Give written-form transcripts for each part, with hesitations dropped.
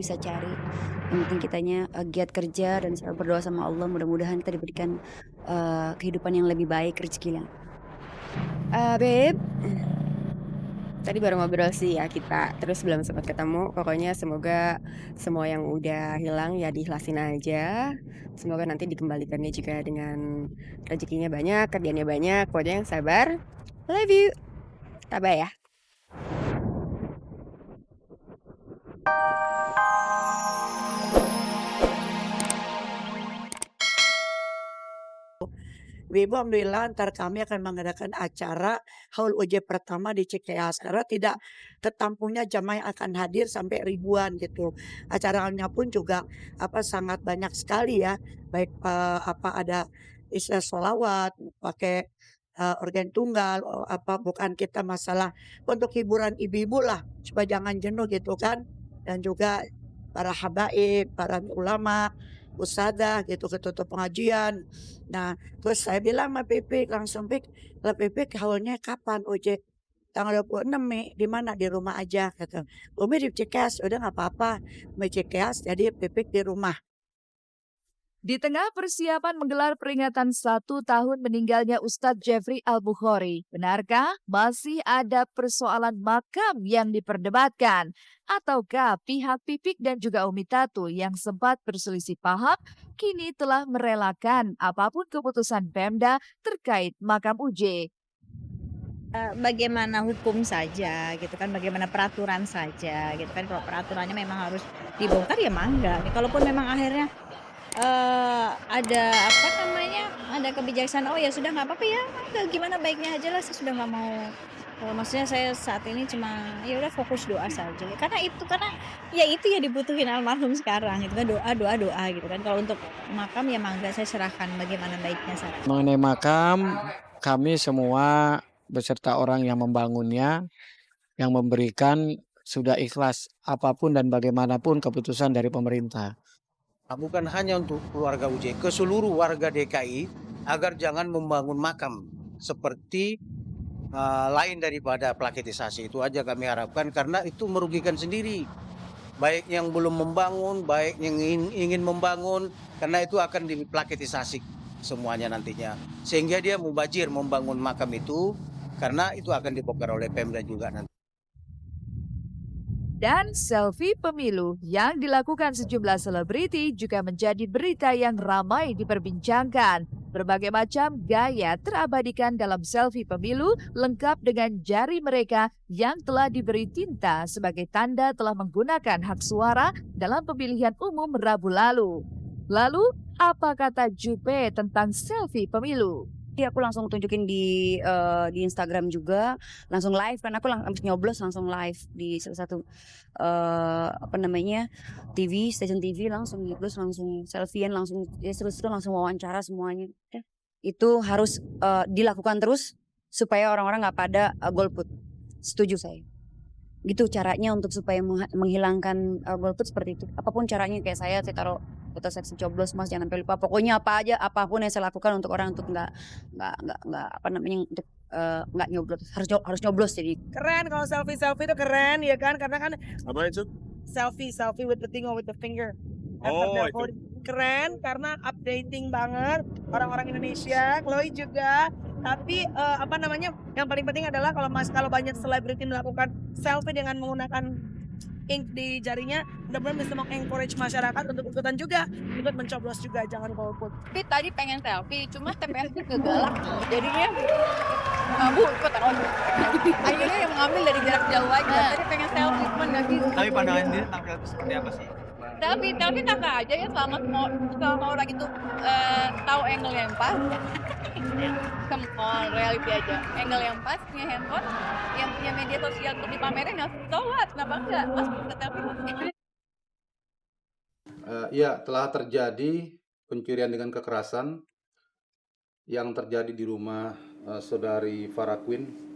bisa cari. Yang penting kitanya giat kerja dan selalu berdoa sama Allah, mudah-mudahan kita diberikan kehidupan yang lebih baik, rezekinya. Beb, Tadi baru ngobrol sih ya kita, terus belum sempat ketemu. Pokoknya semoga semua yang udah hilang ya diikhlasin aja. Semoga nanti dikembalikannya juga dengan rezekinya banyak, kerjaannya banyak. Pokoknya yang sabar. Love you. Tabah ya. Ibu alhamdulillah ntar kami akan mengadakan acara haul uji pertama di Cikeas karena tidak tertampungnya jamaah yang akan hadir sampai ribuan gitu. Acaranya pun juga sangat banyak sekali ya, baik ada istilah sholawat, pakai organ tunggal, bukan kita masalah untuk hiburan ibu-ibu lah supaya jangan jenuh gitu kan, dan juga para habaib, para ulama, ustadzah gitu ketutup pengajian. Nah, terus saya bilang sama Pipik langsung, "Pik, lah Pipik haulnya kapan Ojek?" "Tanggal 26 Mi." "Di mana?" "Di rumah aja," kata. "Umi di Cikeas." "Udah nggak apa-apa, Umi Cikeas jadi Pipik di rumah." Di tengah persiapan menggelar peringatan 1 tahun meninggalnya Ustadz Jeffrey Al-Bukhari, benarkah masih ada persoalan makam yang diperdebatkan? Ataukah pihak Pipik dan juga Umi Tatu yang sempat berselisih paham kini telah merelakan apapun keputusan Pemda terkait makam UJ? Bagaimana hukum saja gitu kan, bagaimana peraturan saja gitu kan. Kalau peraturannya memang harus dibongkar ya mangga, kalaupun memang akhirnya ada apa namanya, ada kebijaksanaan, "Oh ya sudah nggak apa-apa ya, udah gimana baiknya aja lah, saya sudah nggak mau," maksudnya saya saat ini cuma ya udah fokus doa saja. Karena ya itu yang dibutuhin almarhum sekarang gitu kan, doa doa doa gitu kan. Kalau untuk makam ya mangga saya serahkan bagaimana baiknya saja. Mengenai makam, kami semua beserta orang yang membangunnya, yang memberikan sudah ikhlas apapun dan bagaimanapun keputusan dari pemerintah. Bukan hanya untuk keluarga UJ, ke seluruh warga DKI agar jangan membangun makam seperti lain daripada plaketisasi. Itu aja kami harapkan karena itu merugikan sendiri. Baik yang belum membangun, baik yang ingin membangun, karena itu akan diplaketisasi semuanya nantinya. Sehingga dia mubazir membangun makam itu karena itu akan dibongkar oleh Pemda juga nanti. Dan selfie pemilu yang dilakukan sejumlah selebriti juga menjadi berita yang ramai diperbincangkan. Berbagai macam gaya terabadikan dalam selfie pemilu lengkap dengan jari mereka yang telah diberi tinta sebagai tanda telah menggunakan hak suara dalam pemilihan umum Rabu lalu. Lalu, apa kata Jupe tentang selfie pemilu? Aku langsung tunjukin di Instagram juga, langsung live kan aku habis nyoblos langsung live di salah satu stasiun TV langsung nyoblos langsung selfiean langsung ya seru-seru langsung wawancara semuanya. Itu harus dilakukan terus supaya orang-orang nggak pada golput. Setuju saya. Gitu caranya untuk supaya menghilangkan golput seperti itu. Apapun caranya kayak saya taruh foto seksi coblos Mas jangan sampai lupa. Pokoknya apapun yang saya lakukan untuk orang untuk nggak untuk nggak nyoblos harus nyoblos jadi. Keren kalau selfie itu keren ya kan karena kan apa itu? Selfie with the thing or with the finger. Itu keren karena updating banget orang-orang Indonesia. Chloe juga. Tapi yang paling penting adalah kalau banyak selebriti melakukan selfie dengan menggunakan ink di jarinya, mudah-mudahan bisa mengencourage masyarakat untuk ikutan juga, ikut mencoblos juga, jangan golput. Tapi tadi pengen selfie, cuma TPS-nya kegalak, jadinya bu ikutan akhirnya yang mengambil dari jarak jauh aja. Tadi pengen selfie, cuma nggak bisa. Tapi pandangan sendiri tentang selfie seperti apa sih? Tapi tangga aja ya selama orang itu tahu angle yang pas. Come on, reality aja. Angle yang pas, punya handphone, yang punya media sosial untuk dipamerin, ya so what? Kenapa enggak? Mas, selfie. Ya, telah terjadi pencurian dengan kekerasan yang terjadi di rumah saudari Farah Queen.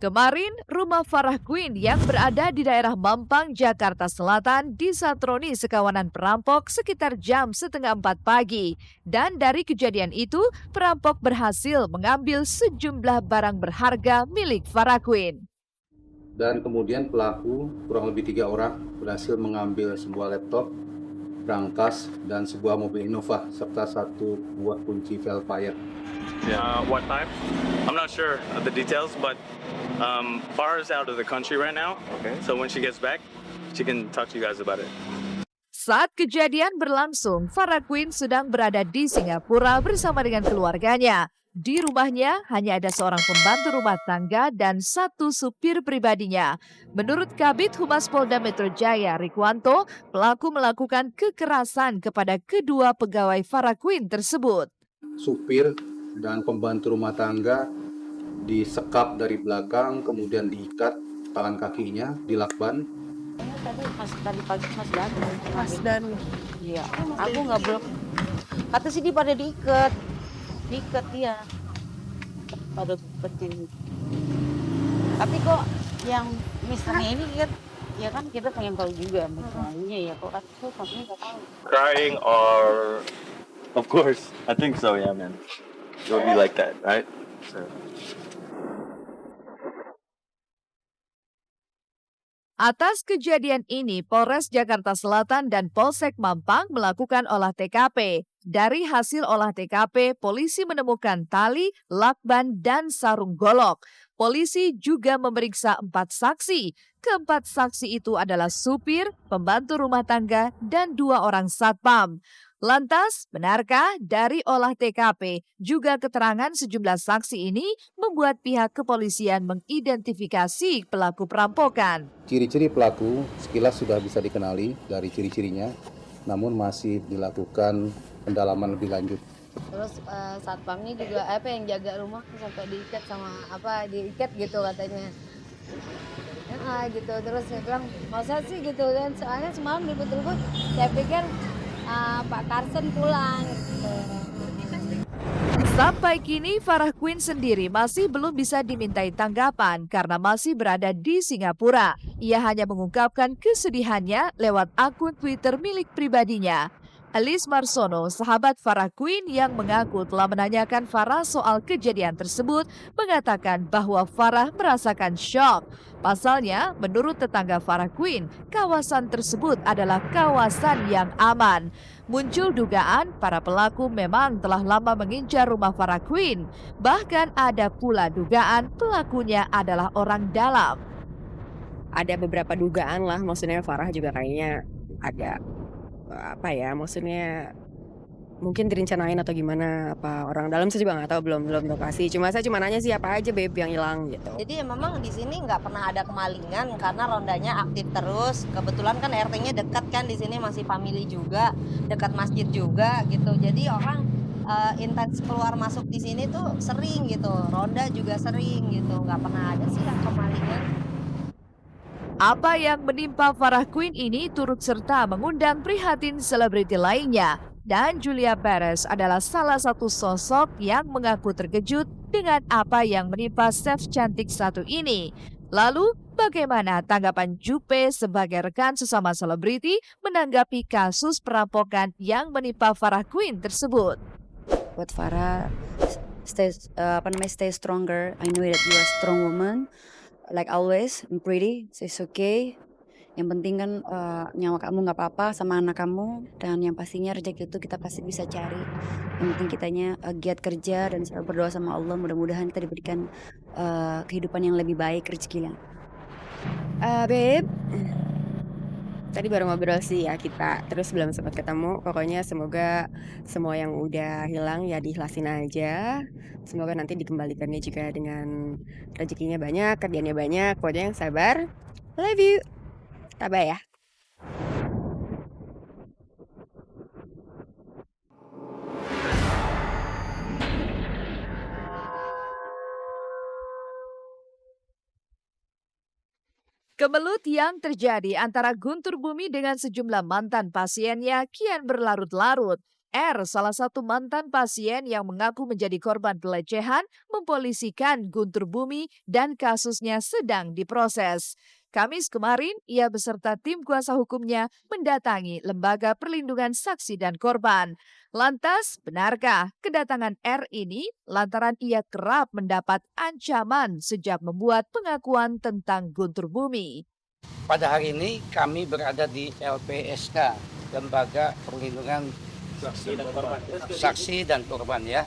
Kemarin, rumah Farah Queen yang berada di daerah Mampang, Jakarta Selatan disatroni sekawanan perampok sekitar jam 3:30 pagi. Dan dari kejadian itu, perampok berhasil mengambil sejumlah barang berharga milik Farah Queen. Dan kemudian pelaku kurang lebih 3 orang berhasil mengambil sebuah laptop, berangkas, dan sebuah mobil Innova serta 1 buah kunci Velfire. What time? I'm not sure of the details, but Farah is out of the country right now. Okay. So when she gets back, she can talk to you guys about it. Saat kejadian berlangsung, Farah Queen sedang berada di Singapura bersama dengan keluarganya. Di rumahnya hanya ada seorang pembantu rumah tangga dan 1 supir pribadinya. Menurut Kabid Humas Polda Metro Jaya, Rikwanto, pelaku melakukan kekerasan kepada kedua pegawai Farah Queen tersebut. Supir dan pembantu rumah tangga disekap dari belakang, kemudian diikat tangan kakinya, dilakban. Tadi pagi Mas datang. Mas dan Iya, aku nggak belum. Kata sih dia pada diikat ya. Pada diiketin. Tapi kok yang misalnya ini kan, ya kan kita pengen tahu juga misalnya ya kok kami nggak tahu. Crying or, of course, I think so, yeah, man. It would be like that, right? So. Atas kejadian ini, Polres Jakarta Selatan dan Polsek Mampang melakukan olah TKP. Dari hasil olah TKP, polisi menemukan tali, lakban, dan sarung golok. Polisi juga memeriksa 4 saksi. Keempat saksi itu adalah supir, pembantu rumah tangga, dan 2 orang satpam. Lantas, benarkah dari olah TKP juga keterangan sejumlah saksi ini membuat pihak kepolisian mengidentifikasi pelaku perampokan? Ciri-ciri pelaku sekilas sudah bisa dikenali dari ciri-cirinya, namun masih dilakukan pendalaman lebih lanjut. Terus satpamnya juga yang jaga rumah sampai diikat diikat gitu katanya. Gitu terus saya bilang masa sih gitu kan, soalnya semalam ribut-ribut saya pikir Pak Karsen pulang gitu. Sampai kini Farah Queen sendiri masih belum bisa dimintai tanggapan karena masih berada di Singapura. Ia hanya mengungkapkan kesedihannya lewat akun Twitter milik pribadinya. Alice Marsono, sahabat Farah Queen yang mengaku telah menanyakan Farah soal kejadian tersebut, mengatakan bahwa Farah merasakan syok. Pasalnya, menurut tetangga Farah Queen, kawasan tersebut adalah kawasan yang aman. Muncul dugaan para pelaku memang telah lama mengincar rumah Farah Queen. Bahkan ada pula dugaan pelakunya adalah orang dalam. Ada beberapa dugaan lah, maksudnya Farah juga kayaknya ada maksudnya mungkin direncanain atau gimana, apa orang dalam, saya juga nggak tahu, belum lokasi. Saya cuma nanya sih apa aja beb yang hilang gitu. Jadi memang di sini nggak pernah ada kemalingan karena rondanya aktif terus. Kebetulan kan RT-nya dekat kan, di sini masih family juga, dekat masjid juga gitu. Jadi orang intens keluar masuk di sini tuh sering gitu, ronda juga sering gitu, nggak pernah ada sih yang kemalingan. Apa yang menimpa Farah Queen ini turut serta mengundang prihatin selebriti lainnya. Dan Julia Perez adalah salah satu sosok yang mengaku terkejut dengan apa yang menimpa chef cantik satu ini. Lalu, bagaimana tanggapan Jupe sebagai rekan sesama selebriti menanggapi kasus perampokan yang menimpa Farah Queen tersebut? Buat Farah, stay stronger. I know that you are a strong woman. Like always, I'm pretty, so it's okay. Yang penting kan nyawa kamu nggak apa-apa sama anak kamu, dan yang pastinya rezeki itu kita pasti bisa cari. Yang penting kitanya giat kerja dan selalu berdoa sama Allah, mudah-mudahan kita diberikan kehidupan yang lebih baik, rezekinya. Beb, tadi baru ngobrol sih ya kita, terus belum sempat ketemu. Pokoknya semoga semua yang udah hilang ya diikhlasin aja. Semoga nanti dikembalikannya juga dengan rezekinya banyak, kerjaannya banyak. Pokoknya yang sabar. Love you. Tabah ya. Kemelut yang terjadi antara Guntur Bumi dengan sejumlah mantan pasiennya kian berlarut-larut. R, salah satu mantan pasien yang mengaku menjadi korban pelecehan, mempolisikan Guntur Bumi dan kasusnya sedang diproses. Kamis kemarin, ia beserta tim kuasa hukumnya mendatangi Lembaga Perlindungan Saksi dan Korban. Lantas, benarkah kedatangan R ini lantaran ia kerap mendapat ancaman sejak membuat pengakuan tentang guntur bumi? Pada hari ini kami berada di LPSK, Lembaga Perlindungan Saksi dan Korban ya.